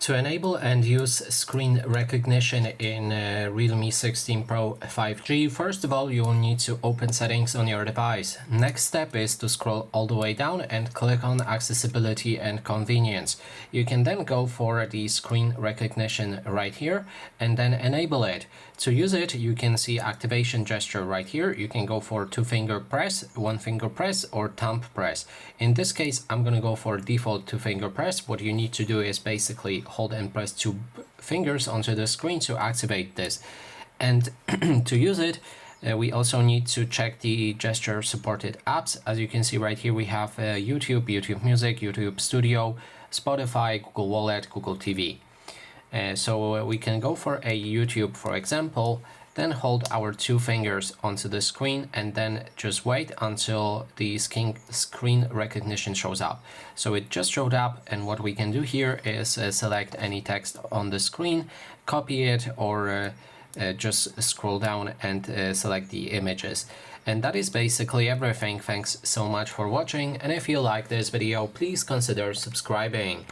To enable and use screen recognition in Realme 16 Pro 5G, first of all, you will need to open settings on your device. Next step is to scroll all the way down and click on accessibility and convenience. You can then go for the screen recognition right here and then enable it. To use it, you can see activation gesture right here. You can go for 2-finger press, 1-finger press, or thumb press. In this case, I'm going to go for default 2-finger press. What you need to do is basically hold and press 2 fingers onto the screen to activate this. And to use it, we also need to check the gesture supported apps. As you can see right here, we have YouTube, YouTube Music, YouTube Studio, Spotify, Google Wallet, Google TV. So we can go for a YouTube, for example, then hold our 2 fingers onto the screen and then just wait until the screen recognition shows up. So it just showed up, and what we can do here is select any text on the screen, copy it, or just scroll down and select the images. And that is basically everything. Thanks so much for watching, and if you like this video, please consider subscribing.